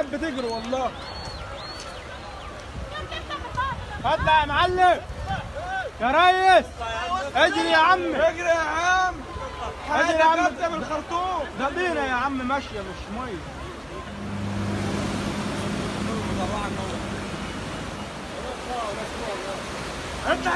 الكلاب بتجري والله. اطلع يا معلم يا ريس. اجري يا عم، اجري يا عم، اجري يا عم. ده بالخرطوم ده بينا يا عم، ماشيه مش ميه. انت